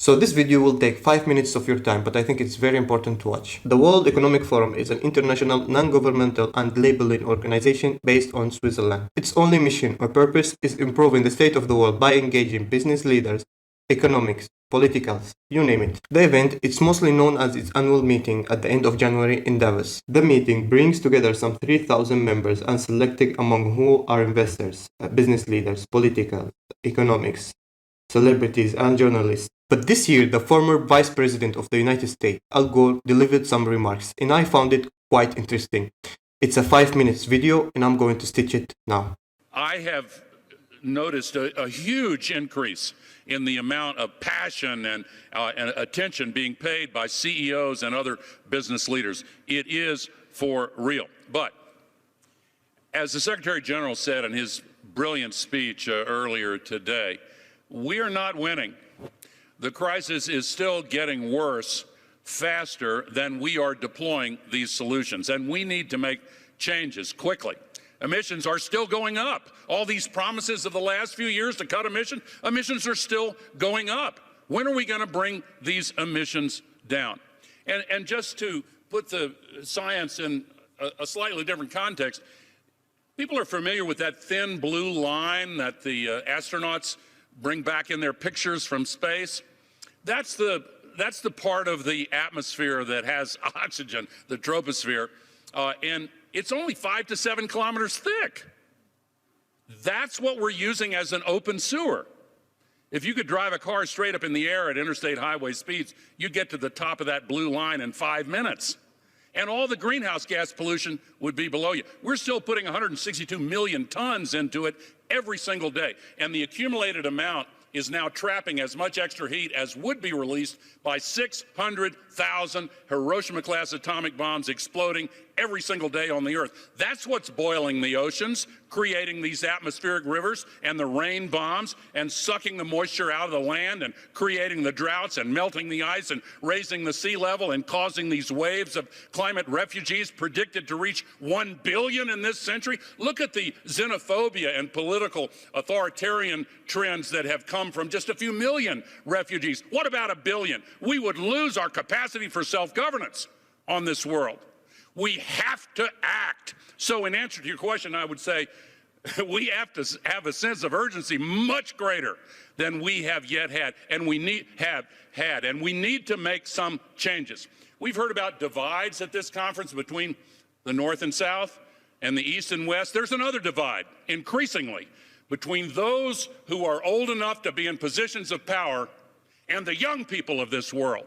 So this video will take 5 minutes of your time, but I think it's very important to watch. The World Economic Forum is an international, non-governmental and labeling organization based on Switzerland. Its only mission or purpose is improving the state of the world by engaging business leaders, economics, politicals, you name it. The event is mostly known as its annual meeting at the end of January in Davos. The meeting brings together some 3,000 members and selected among who are investors, business leaders, political, economics, celebrities and journalists. But this year, the former Vice President of the United States, Al Gore, delivered some remarks, and I found it quite interesting. It's a 5 minutes video, and I'm going to stitch it now. I have noticed a huge increase in the amount of passion and attention being paid by CEOs and other business leaders. It is for real. But as the Secretary General said in his brilliant speech earlier today, we are not winning. The crisis is still getting worse faster than we are deploying these solutions, and we need to make changes quickly. Emissions are still going up. All these promises of the last few years to cut emissions are still going up. When are we going to bring these emissions down? And just to put the science in a slightly different context, people are familiar with that thin blue line that the astronauts bring back in their pictures from space. That's the part of the atmosphere that has oxygen, the troposphere, and it's only 5 to 7 kilometers thick. That's what we're using as an open sewer. If you could drive a car straight up in the air at interstate highway speeds, you'd get to the top of that blue line in 5 minutes. And all the greenhouse gas pollution would be below you. We're still putting 162 million tons into it every single day. And the accumulated amount is now trapping as much extra heat as would be released by 600,000 Hiroshima-class atomic bombs exploding every single day on the Earth. That's what's boiling the oceans, creating these atmospheric rivers and the rain bombs and sucking the moisture out of the land and creating the droughts and melting the ice and raising the sea level and causing these waves of climate refugees predicted to reach 1 billion in this century. Look at the xenophobia and political authoritarian trends that have come from just a few million refugees. What about 1 billion? We would lose our capacity for self-governance on this world. We have to act. So in answer to your question, I would say we have to have a sense of urgency much greater than we have yet had, and we need to make some changes. We've heard about divides at this conference between the North and South and the East and West. There's another divide, increasingly, between those who are old enough to be in positions of power and the young people of this world.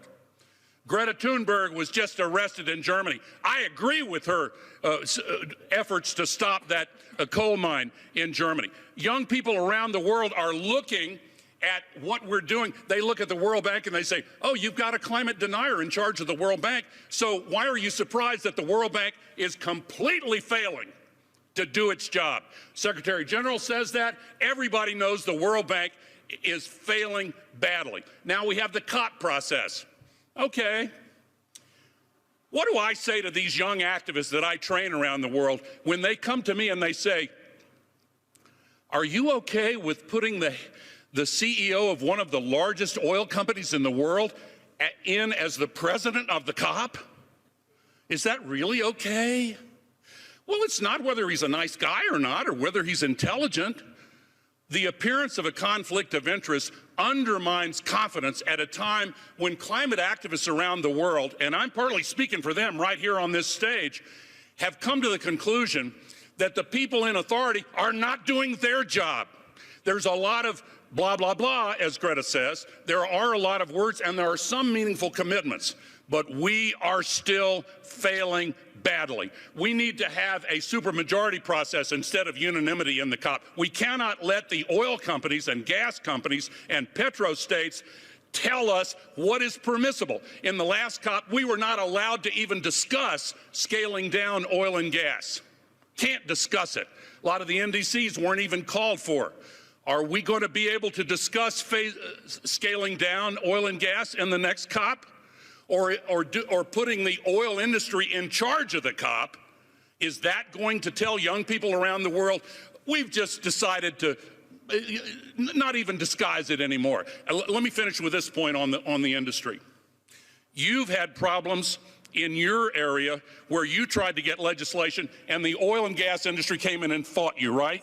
Greta Thunberg was just arrested in Germany. I agree with her efforts to stop that coal mine in Germany. Young people around the world are looking at what we're doing. They look at the World Bank and they say, oh, you've got a climate denier in charge of the World Bank, so why are you surprised that the World Bank is completely failing to do its job? Secretary General says that. Everybody knows the World Bank is failing badly. Now we have the COP process. Okay, what do I say to these young activists that I train around the world when they come to me and they say, are you okay with putting the CEO of one of the largest oil companies in the world in as the president of the COP? Is that really okay? Well, it's not whether he's a nice guy or not, or whether he's intelligent. The appearance of a conflict of interest undermines confidence at a time when climate activists around the world, and I'm partly speaking for them right here on this stage, have come to the conclusion that the people in authority are not doing their job. There's a lot of blah, blah, blah, as Greta says. There are a lot of words, and there are some meaningful commitments, but we are still failing badly. We need to have a supermajority process instead of unanimity in the COP. We cannot let the oil companies and gas companies and petrostates tell us what is permissible. In the last COP, we were not allowed to even discuss scaling down oil and gas. Can't discuss it. A lot of the NDCs weren't even called for. Are we going to be able to discuss scaling down oil and gas in the next COP? Or putting the oil industry in charge of the COP? Is that going to tell young people around the world, we've just decided to not even disguise it anymore. Let me finish with this point on the industry. You've had problems in your area where you tried to get legislation and the oil and gas industry came in and fought you, right?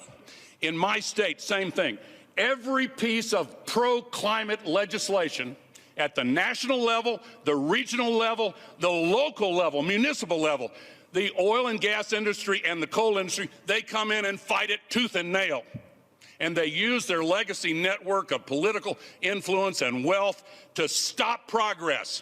In my state, same thing. Every piece of pro-climate legislation at the national level, the regional level, the local level, municipal level, the oil and gas industry and the coal industry, they come in and fight it tooth and nail. And they use their legacy network of political influence and wealth to stop progress.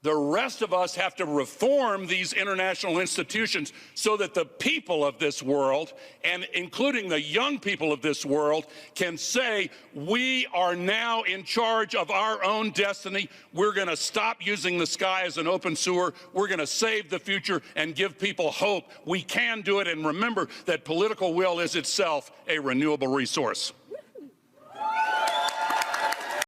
The rest of us have to reform these international institutions so that the people of this world, and including the young people of this world, can say, we are now in charge of our own destiny. We're going to stop using the sky as an open sewer. We're going to save the future and give people hope. We can do it, and remember that political will is itself a renewable resource.